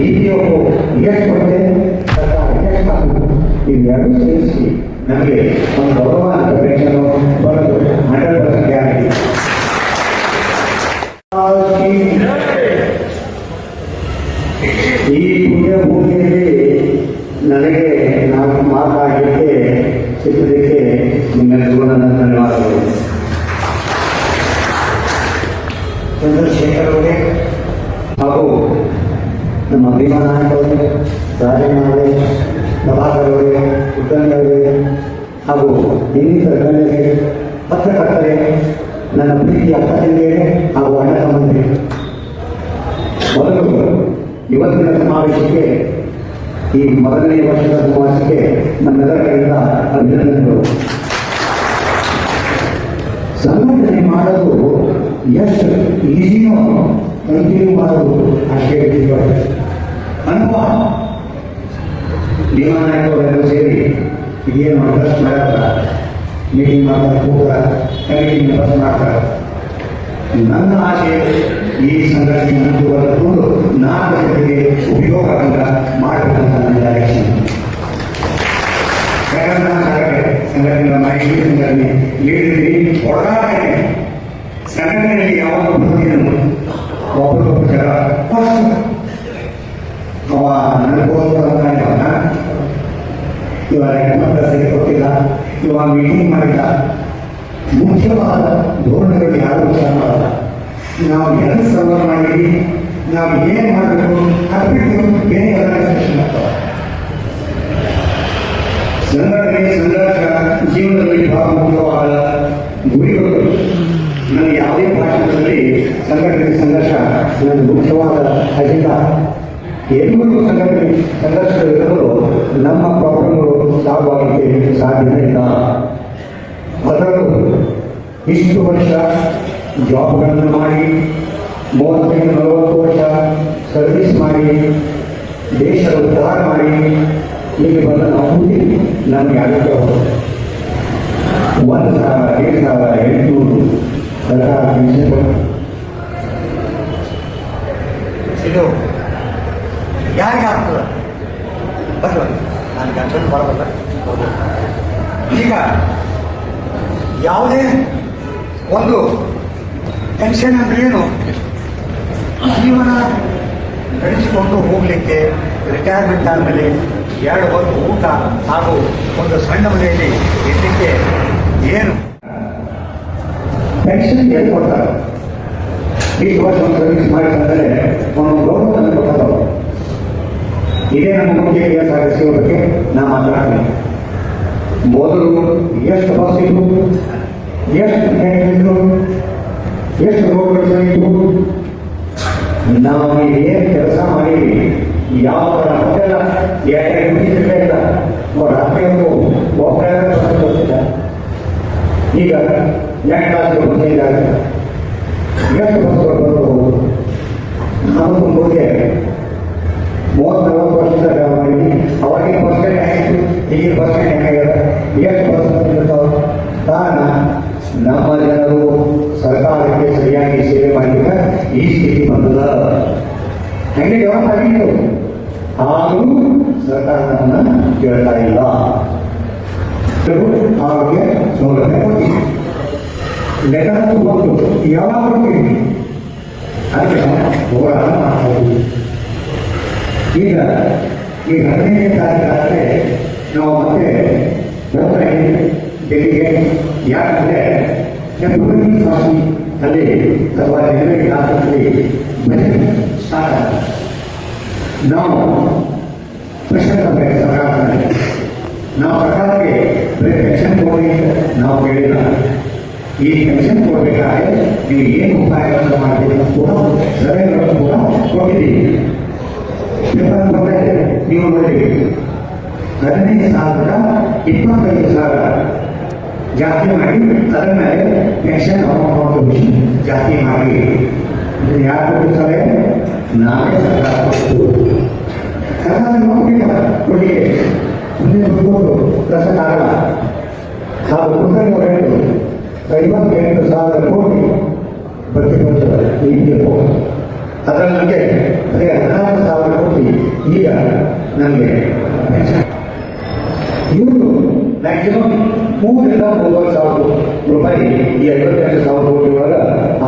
EPFO ಎಷ್ಟು ಕೊಡುತ್ತೆ, ಸರ್ಕಾರ ಎಷ್ಟು ಮಾಡುವುದು, ಇವೆರಡೂ ಸೇರಿಸಿ ನಮಗೆ ಒಂದು ಗೌರವಾನ್ವಿತ ಪೆನ್ಷನ್ ಬರೋದು 100% ಗ್ಯಾರಂಟಿ. ಈ ಪುಣ್ಯ ಭೂಮಿಯಲ್ಲಿ ನನಗೆ ನಾವು ಮಾತಾಡಲಿಕ್ಕೆ ಸಿಕ್ಕಲಿಕ್ಕೆ ನಿಮ್ಮೆಲ್ಲರಿಗೂ ನನ್ನ ಧನ್ಯವಾದಗಳು. ಚಂದ್ರಶೇಖರ್ ಅವರೇ ಹಾಗೂ ನಮ್ಮ ಭೀಮಾ ನಾಯಕ್ ಅವರೇ, ರಾಜಣ್ಣವರೇ, ಪ್ರಭಾಕರ್ ಅವರೇ, ಉತ್ತಮಿ ಅವರೇ ಹಾಗೂ ಇನ್ನಿತರ ಗಣ್ಯರೇ, ಪತ್ರಕರ್ತರೇ, ನನ್ನ ಪ್ರೀತಿಯ ಅಕ್ಕ ತಂಗಿಯರೇ ಹಾಗೂ ಅಣ್ಣ ತಮ್ಮಂದಿರೇ, ಮೊದಲು ಇವತ್ತಿನ ಸಮಾವೇಶಕ್ಕೆ, ಈ ಮೊದಲನೇ ವರ್ಷದ ಸಮಾವೇಶಕ್ಕೆ ನಮ್ಮೆಲ್ಲರ ಕಡೆಯಿಂದ ಅಭಿನಂದನೆಗಳು. ಸಂಘಟನೆ ಮಾಡೋದು ಎಷ್ಟು ಈಸಿನೋ ಕಂಟಿನ್ಯೂ ಮಾಡೋದು ಅಷ್ಟೇ ಅನುಭವ. ಭೀಮಾ ನಾಯಕ್ ಅವರೆಲ್ಲ ಸೇರಿ ಇದೇನು ಅಡ್ರೆಸ್ ಮಾಡ್ತಾರೆ, ಮೀಟಿಂಗ್ ಮಾಡ್ತಾರೆ, ಕೂತಾರೆ, ಕಮಿಟಿ ಮೆಂಬರ್ಸ್ ಮಾಡ್ತಾರೆ. ನನ್ನ ಆಶೆ ಈ ಸಂಘಟನೆ ಮುಂದುವರೆದು 4 ಜನರಿಗೆ ಉಪಯೋಗ ಮಾಡಬೇಕಂತ ನನ್ನ ಡೈರೆಕ್ಷನ್. ಯಾಕಂದ್ರೆ ಸಂಘಟನೆ ಮಾಹಿತಿ ಸಂಘಟನೆ ನೀಡಿದ್ರಿ ಹೊರಗಾಟನೆ ಸಂಘಟನೆಯಲ್ಲಿ ಯಾವಾಗ ಬರ್ತೀನೋ ಒಬ್ಬರೊಬ್ಬರು ಜನ ಫಸ್ಟ್ ಅವ ನನಗೋಸ್ಕರ ಇವಾಗ ಮಾತ್ರ ಸರಿ ಕೊಟ್ಟಿಲ್ಲ, ಇವಾಗ ಮೀಟಿಂಗ್ ಮಾಡಿಲ್ಲ. ಮುಖ್ಯವಾದ ಧೋರಣೆಗಳು ಯಾರು ವಿಚಾರ ಮಾಡಲ್ಲ. ನಾವು ಎಲ್ಲ ಸರ್ವ ಮಾಡಿದ್ವಿ, ನಾವು ಏನು ಮಾಡಬೇಕು ಅದ್ಬಿಟ್ಟು ಬೇರೆ ಆರ್ಗನೈಸೇಷನ್ ಆಗ್ತವೆ. ಸಂಘಟನೆ ಸಂಘರ್ಷ ಜೀವನದಲ್ಲಿ ಬಹಳ ಮುಖ್ಯವಾದ ಗುರಿಗಳು. ನನಗೆ ಯಾವುದೇ ಭಾಷಣದಲ್ಲಿ ಸಂಘಟನೆ ಸಂಘರ್ಷ ನನ್ನ ಮುಖ್ಯವಾದ ಅಜೆಂಡಾ. ಎಲ್ಲರೂ ಸಂಘಟನೆ ಸಂಘರ್ಷಗಳಿರಲು ನಮ್ಮ ಪ್ರಾಬ್ಲಮ್ಗಳು ಸಾಲ್ವ್ ಆಗಲಿಕ್ಕೆ ಸಾಧ್ಯ ಇಲ್ಲ. ಅದರಲ್ಲೂ ಇಷ್ಟು ವರ್ಷ ಜಾಬ್ಗಳನ್ನು ಮಾಡಿ 35-40 ವರ್ಷ ಸರ್ವಿಸ್ ಮಾಡಿ ದೇಶದ ಉದ್ಧಾರ ಮಾಡಿ ಇಲ್ಲಿ ಬಂದ ನಾವು ನಮಗೆ ಅಗತ್ಯ 1,000-2,800 ಸರ್ಕಾರ ಪೆನ್ಷನ್ ಇದು ಯಾರಿಗೆ ಆಗ್ತದೆ ಬರಲ್ಲ. ನನಗೆ ಅನ್ಕೊಂಡು ಬರಬಲ್ಲ. ಈಗ ಯಾವುದೇ ಒಂದು ಟೆನ್ಷನ್ ಅಂದ್ರೆ ಏನು, ಜೀವನ ನಡೆಸಿಕೊಂಡು ಹೋಗಲಿಕ್ಕೆ ರಿಟೈರ್ಮೆಂಟ್ ಆದಮೇಲೆ 2 ಹೊತ್ತು ಊಟ ಹಾಗೂ ಒಂದು ಸಣ್ಣ ಮನೆಯಲ್ಲಿ ಇರಲಿಕ್ಕೆ ಏನು ಪೆನ್ಷನ್ ಏನು ಕೊಡ್ತಾರೆ. ಈ ವರ್ಷ ಒಂದು ಸರ್ವಿಸ್ ಮಾಡಿದ್ರೆ ಒಂದು ಗೌರವವನ್ನು ಕೊಡ್ತಾರೆ. ಇದೇ ನಮ್ಮ ಮುಖ್ಯ KSRTC ಬಗ್ಗೆ ನಾ ಮಾತಾಡ್ತೀನಿ. ಮೊದಲು ಎಷ್ಟು ಬಸ್ ಇತ್ತು, ಎಷ್ಟು ಟ್ರೈನ್ ಇತ್ತು, ಎಷ್ಟು ರೋಡ್ಗಳು ಇತ್ತು, ನಾವು ಏನು ಕೆಲಸ ಮಾಡಿ ಯಾವ ಥರ ಹೋಟೆಲ್ಲ ಇಲ್ಲ ರಾತ್ರಿ ಗೊತ್ತಿಲ್ಲ. ಈಗ 2 ಕ್ಲಾಸ್ಗಳು ಬಂದಿದ್ದಾಗ ಎಷ್ಟು ಬಸ್ಗಳು ಬರೋದು. ನಾವು ಮುಂದೆ 30-40 ವರ್ಷದ ಮಾಡಿ ಅವಾಗಿನ ಬಸ್ ಸ್ಟ್ಯಾಂಡ್ ಆಯಿತು, ಈಗಿನ ಬಸ್ ಸ್ಟ್ಯಾಂಡ್ ಹೆಂಗಾಗಿದೆ, ಎಷ್ಟು ಬಸ್ ಇರ್ತಾವೆ. ಕಾರಣ ನಮ್ಮ ಜನರು ಸರ್ಕಾರಕ್ಕೆ ಸರಿಯಾಗಿ ಸೇವೆ ಮಾಡಿದ್ರೆ ಈ ಸ್ಥಿತಿ ಬಂದದ. ಹೆಂಗೆ ಡೆವಲಪ್ ಆಗಿತ್ತು, ಆದರೂ ಸರ್ಕಾರ ನಮ್ಮನ್ನ ಕೇಳ್ತಾ ಇಲ್ಲ. ಆರೋಗ್ಯ ಸೌಲಭ್ಯ ಕೊಟ್ಟಿದೆ, ಲೆಕ್ಕ ಕೊಟ್ಟು ಯಾವಾಗ ಕೊಟ್ಟಿದ್ವಿ ಅದಕ್ಕೆ ಹೋರಾಟ ಮಾಡ್ಬೋದು. ಈಗ ಈ 15ನೇ ತಾರೀಕಾದರೆ ನಾವು ಮತ್ತೆ ಹೋಗ್ತಾ ಇದ್ದೀವಿ ಡೆಲ್ಲಿಗೆ. ಯಾಕಂದರೆ ಫೆಬ್ರವರಿ ಮಾಸಿ ಅಲ್ಲಿ ಅಥವಾ ಜನವರಿ ಲಾಸ್ಟಲ್ಲಿ ಬಜೆಟ್ ಸ್ಟಾರ್ಟ್ ಆಗುತ್ತೆ. ನಾವು ಪ್ರಶ್ನೆ ಮಾಡಬೇಕು ಸರ್ಕಾರದಲ್ಲಿ. ನಾವು ಸರ್ಕಾರಕ್ಕೆ ಪೆನ್ಷನ್ ಕೊಡಿ ನಾವು ಕೇಳಿಲ್ಲ. ಈ ಪೆನ್ಷನ್ ಕೊಡಬೇಕಾದ್ರೆ ನೀವು ಏನು ಉಪಾಯಗಳನ್ನು ಮಾಡಬೇಕು ಕೂಡ ಸಲಹೆಗಳನ್ನು ಕೂಡ ಕೊಟ್ಟಿದ್ದೀವಿ. ನೀವು ನೋಡಿ 15,000 25,000 ಜಾಸ್ತಿ ಮಾಡಿ ಅದರ ಮೇಲೆ ಪೆನ್ಷನ್ ಅಮೌಂಟ್ ಜಾಸ್ತಿ ಮಾಡಿ. ಯಾರು ಕೊಟ್ಟಿರ್ತಾರೆ, ನಾವೇ ಸರ್ಕಾರ ಕೊಟ್ಟು ಸರ್ಕಾರ ನೋಡ್ಬಿಟ್ಟು ಕೊಡಿ. ಸುಮ್ಮನೆ ಬಿಡ್ಬೋದು ಕಸಕ್ಕಾಗಲ್ಲ. ಹಾಗೂ ಕುಟುಂಬ 58,000 ಕೋಟಿ ಬರ್ತಿರ್ತಾರೆ EPFO. ಅದರಲ್ಲಿ ನಮಗೆ ಅದೇ ನಮಗೆ ಇವರು ಮ್ಯಾಕ್ಸಿಮಮ್ 3,000 ರೂಪಾಯಿ ಈ 52,000 ಕೋಟಿ ಒಳಗೆ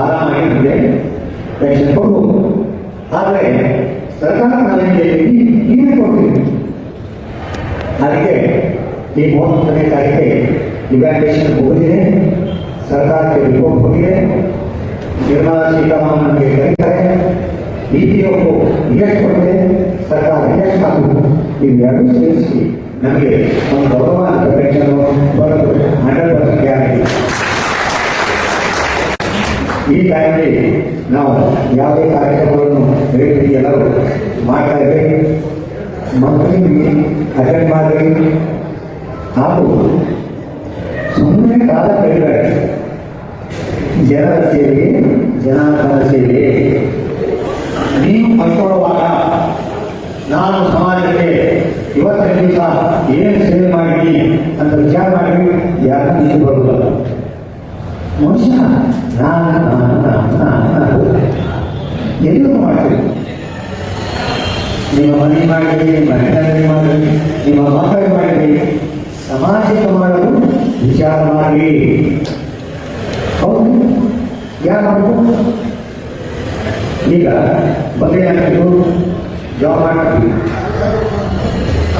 ಆರಾಮಾಗಿ ನಮಗೆ ಪೆನ್ಷನ್ ಕೊಡ್ಬೋದು. ಆದರೆ ಸರ್ಕಾರ ನಮಗೆ ನೀವೇ ಕೊಡ್ತೀವಿ. ಅದಕ್ಕೆ ಈ 31ನೇ ತಾರೀಕಿಗೆ ಇವ್ಯಾಲ್ಯೂಯೇಷನ್ ಹೋಗಿದೆ, ಸರ್ಕಾರಕ್ಕೆ ರಿಪೋರ್ಟ್ ಹೋಗಿದೆ, ನಿರ್ಮಲಾ ಸೀತಾರಾಮನ್ ನಮಗೆ ಕರೀತಾರೆ, EPF ಎಷ್ಟು ಕೊಟ್ಟಿದೆ, ಸರ್ಕಾರ ಎಷ್ಟು ಆಗುವುದು, ಇವೆರಡೂ ಸೇರಿಸಿ ನಮಗೆ ಒಂದು ಗೌರವ ಪೆನ್ಷನ್ ಬರೋದು 100% ಗ್ಯಾರಂಟಿ. ಈ ಟೈಮಲ್ಲಿ ನಾವು ಯಾವುದೇ ಕಾರ್ಯಕ್ರಮಗಳನ್ನು ಹೇಳಿದ್ವಿ ಎಲ್ಲರೂ ಮಾಡ್ತಾ ಇದ್ದೇವೆ. ಮಂತ್ಲಿ ಮೀಟಿಂಗ್ ಅಟೆಂಡ್ ಮಾಡಿ ಹಾಗೂ ಸುಮ್ಮನೆ ಕಾಲ ಕಳೆದರೆ ಜನರ ಸೇವೆ, ಜನಾರ್ದನ ಸೇವೆ. ನೀವು ಕಲ್ಕೊಳ್ಳುವಾಗ ನಾನು ಸಮಾಜಕ್ಕೆ ಇವತ್ತಿನ ದಿವಸ ಏನು ಸೇವೆ ಮಾಡಿದ್ವಿ ಅಂತ ವಿಚಾರ ಮಾಡಿ ಯಾರು ನಿಂತು ಬರುವುದಿಲ್ಲ. ಮನುಷ್ಯ ನಾನು ಎಲ್ಲರೂ ಮಾಡ್ತೀವಿ. ನಿಮ್ಮ ಮನೆ ಮಾಡಿರಿ, ಮನೆಯಲ್ಲಿ ಮಾಡಿರಿ, ನಿಮ್ಮ ಮಕ್ಕಳು ಮಾಡಿರಿ, ಸಮಾಜಕ್ಕೆ ಮಾಡಲು ವಿಚಾರ ಮಾಡಿ. ಹೌದು, ಯಾರು ಮಾಡಬೇಕು? ಈಗ ಬಗೆಯಾಗಿದ್ದು ಜಾಬ್ ಮಾಡ್ತೀವಿ.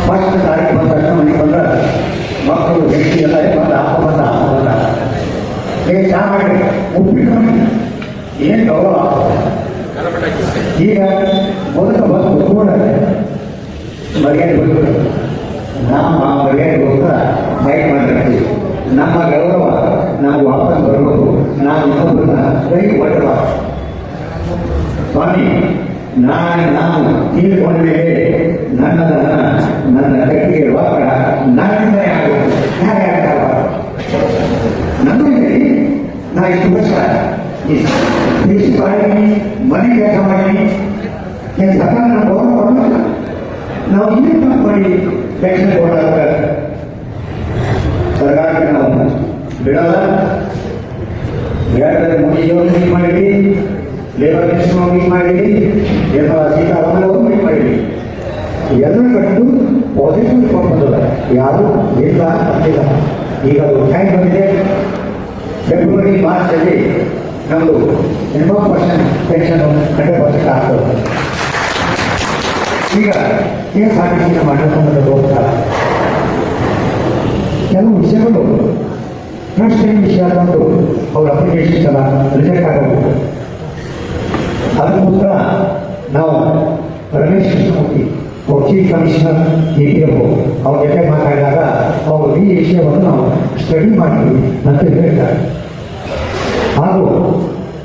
ಫಸ್ಟ್ ತಾರೀಕು ಬಂದ ತಕ್ಷಣ ಮನೆಗೆ ಬಂದ್ರೆ ಮಕ್ಕಳು ಹೆಂಡತಿ ಎಲ್ಲ ಬಂದ ಹಾಕೊಂಬಂದ ಚಾ ಮಾಡಿ ಉಪ್ಪಿಟ್ಟು ಏನು ಗೌರವ. ಈಗ ಮೊದಲ ಬಂದು ಕೂಡಲೇ ಮರ್ಯಾದೆ ಬಂದು ನಮ್ಮ ಮರ್ಯಾದೆಗೋಸ್ಕರ ಫೈಟ್ ಮಾಡಿರ್ತೀವಿ. ನಮ್ಮ ಗೌರವ ನಾವು ವಾಪಸ್ ಬರಬೇಕು. ನಾವು ಇನ್ನೊಬ್ಬರನ್ನ ಕೈ ಒಡ್ಡವ ಸ್ವಾಮಿ, ನಾನು ತೀರ್ಕೊಂಡ ಮೇಲೆ ನನ್ನ ಕಟ್ಟಿಗೆ ವಾಪರ ನನ್ನಿಂದಲೇ ಆಗಬೇಕು. ಹೇಗೆ ಆಗ್ತಾವ? ನನ್ನೂ ಹೇಳಿ ನಾ ಇಷ್ಟು ವರ್ಷ ಮಾಡಿದ್ದೀನಿ, ಮನೆ ಕೆಲಸ ಮಾಡಿದ್ದೀನಿ, ಸರ್ಕಾರ ನಾವು ಗೌರವ ಕೊಡೋಲ್ಲ. ನಾವು ಇನ್ನೂ ಮಾಡಿ ಪೆನ್ಷನ್ ಕೊಡೋದ ಸರ್ಕಾರಕ್ಕೆ ನಾವು ಬಿಡೋಲ್ಲ. ಬೇರೆ ಮೋದಿಯವರು ಮೀಟ್ ಮಾಡಿದ್ವಿ, ಲೇಬರ್ ಮಿನಿಸ್ಟರ್ ಮೀಟ್ ಮಾಡಿದ್ವಿ, ನಿರ್ಮಲಾ ಸೀತಾರಾಮನ್ ಅವರು ಮೀಟ್ ಮಾಡಿದ್ವಿ. ಎಲ್ಲರೂ ಕಟ್ಟು ಪಾಸಿಟಿವ್ ರಿಪೋರ್ಟ್ ಬಂದಲ್ಲ, ಯಾರು ಇಲ್ಲ ಅಂತಿಲ್ಲ. ಈಗ ಅದು ಟೈಮ್ ಬಂದಿದೆ. ಫೆಬ್ರವರಿ ಮಾರ್ಚಲ್ಲಿ ನಮ್ಮದು 80% ಪೆನ್ಷನ್ 100% ಆಗ್ತದೆ. ಈಗ KSRTC ಮಾಡಿಕೊಂಡು ಹೋಗ್ತಾರೆ. ಕೆಲವು ವಿಷಯಗಳು ಫಸ್ಟ್ ವಿಷಯ ತಂದು ಅವ್ರ ಅಪ್ಲಿಕೇಶನ್ಸ್ ಎಲ್ಲ ರಿಜೆಕ್ಟ್ ಆಗಬಹುದು. ಅದಕ್ಕೋಸ್ಕರ ನಾವು Ramesh Krishnamurthy chief commissioner EPF ಅವ್ರ ಜೊತೆ ಮಾತಾಡಿದಾಗ ಅವರು ಈ ವಿಷಯವನ್ನು ನಾವು ಸ್ಟಡಿ ಮಾಡ್ತೀವಿ ಅಂತ ಹೇಳ್ತಾರೆ. ಹಾಗೂ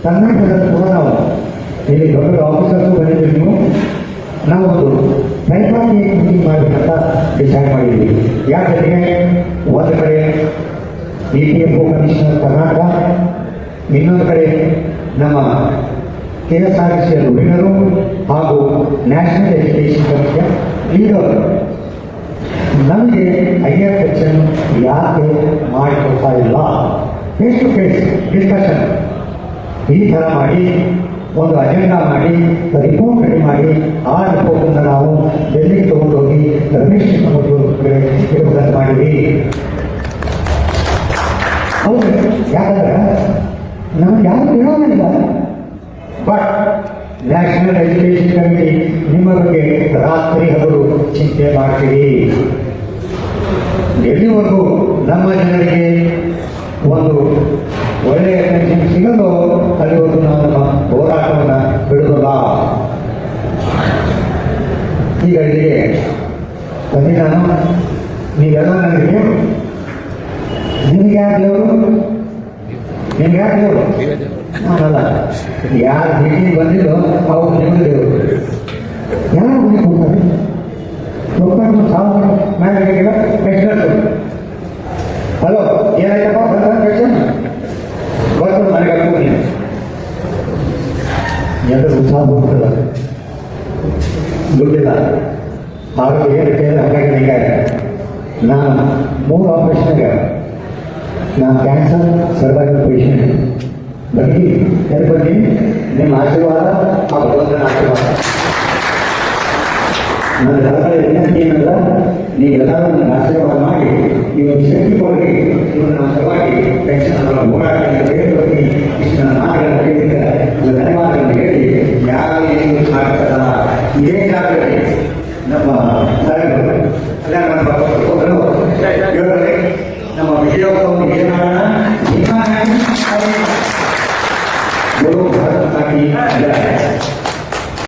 ಕರ್ನಾಟಕದಲ್ಲಿ ಕೂಡ ನಾವು ಇಲ್ಲಿ ದೊಡ್ಡ ಆಫೀಸರ್ಸು ಬಂದಿದ್ದೀವಿ. ನೀವು ನಾವೊಂದು ಟ್ರೈಪಾರ್ಟಿ ಮೀಟಿಂಗ್ ಮಾಡಬೇಕಂತ ಡಿಸೈಡ್ ಮಾಡಿದ್ದೀವಿ. ಯಾಕಂದರೆ ಒಂದು ಕಡೆ EPF ಕಮಿಷನರ್ ಕರ್ನಾಟಕ, ಇನ್ನೊಂದು ಕಡೆ ನಮ್ಮ KSRTC ವಿನರು ಹಾಗೂ ನ್ಯಾಷನಲ್ ಎಜುಕೇಷನ್ ಕಮಿಟಿಯ ಲೀಡರ್ ನಮಗೆ ಹೈಯರ್ ಪೆನ್ಷನ್ ಯಾಕೆ ಮಾಡಿಕೊಡ್ತಾ ಇಲ್ಲ, ಫೇಸ್ ಟು ಫೇಸ್ ಡಿಸ್ಕಷನ್ ಈ ಥರ ಮಾಡಿ ಒಂದು ಅಜೆಂಡಾ ಮಾಡಿ ರಿಪೋರ್ಟ್ ರೆಡಿ ಮಾಡಿ ಆ ರಿಪೋರ್ಟನ್ನು ನಾವು ಡೆಲ್ಲಿಗೆ ತಗೊಂಡೋಗಿ ರಮೇಶ್ ಕೃಷ್ಣಮೂರ್ತಿ ಇರುವುದನ್ನು ಮಾಡಿದ್ವಿ. ಹೌದು, ಯಾಕಂದ್ರೆ ನಮಗೆ ಯಾರು ಬಿಡೋದಿಲ್ಲ. ಬಟ್ ನ್ಯಾಷನಲ್ ಎಜುಕೇಷನ್ ಕಮಿಟಿ ನಿಮ್ಮ ಬಗ್ಗೆ ರಾತ್ರಿ ಹಗಲು ಚಿಂತೆ ಮಾಡ್ತೀವಿ. ಎಲ್ಲಿವರೆಗೂ ನಮ್ಮ ಜನರಿಗೆ ಒಂದು ಒಳ್ಳೆಯ ಪೆನ್ಷನ್ ಸಿಗಲು ಅಲ್ಲಿವರೆಗೂ ನಾವು ನಮ್ಮ ಹೋರಾಟವನ್ನು ಬಿಡುವುದಿಲ್ಲ. ಈಗ ಇಲ್ಲಿಗೆ ಬನ್ನಿ, ನಾನು ನೀವೆಲ್ಲ ನನಗೆ ನಿಮ್ಗೆ ಯಾರು ನಿಮ್ಗೆ ಯಾರು ನಾನಲ್ಲ, ಯಾರು ಭೇಟಿ ಬಂದಿದ್ದೋ ಅವ್ರು ನಿಮಗೆ ದೇವರು. ಯಾರು ಮನೆ ಕೊಡ್ತಾರೆ? ಒಬ್ಬರು ಸಾವಿರ ಮ್ಯಾನೇಜರ್ಗೆ ಪೆನ್ಷನ್. ಹಲೋ, ಏನಾಯ್ತಪ್ಪ ಬಂದ ಪೆನ್ಷನ್ ಬಂದು ಮನೆಗೆ ಹಾಕ್ತೀನಿ. ಎಲ್ಲರೂ ಉತ್ಸಾಹ ಹೋಗ್ತದ, ದುಡ್ಡಿಲ್ಲ, ಆರೋಗ್ಯ ಏನು ಹಾಗಾಗಿ ಹೀಗಾಗಿ ನಾನು 3 ಆಪರೇಷನ್ಗೆ ನಾನು ಕ್ಯಾನ್ಸರ್ ಸರ್ವೈವಲ್ ಪೇಷಂಟ್. ಬನ್ನಿ, ಬನ್ನಿ, ನಿಮ್ಮ ಆಶೀರ್ವಾದ ಆ ಭಗವಂತನ ಆಶೀರ್ವಾದ. ನನ್ನ ವಿನಂತಿ ಏನಂದ್ರೆ ನೀವೆಲ್ಲರೂ ನನ್ನ ಆಶೀರ್ವಾದ ಮಾಡಿ ನೀವು ಶಕ್ತಿ ಕೊಡಿ ಇವರು ನಮ್ಮ ಸಲುವಾಗಿ ಪೆನ್ಷನ್ ಹೋರಾಟ ಬೇರೆ ಇಷ್ಟು ನನ್ನ ಮಾತುಗಳನ್ನು ಕೇಳಿದ್ರೆ ಅದು ಧನ್ಯವಾದಗಳನ್ನು ಹೇಳಿ ಯಾರು ಏನು ಮಾಡ್ತಾರ ಏನಾಗಲಿ ನಮ್ಮ ಸಾಹೇಬರು ಕಲ್ಯಾಣ ಮಂಟಪಗಳು ಇವರಲ್ಲಿ ನಮ್ಮ ವಿಜಯೋತ್ಸವವನ್ನು ಏನು ಮಾಡೋಣ ಗುರು ಭಾರತ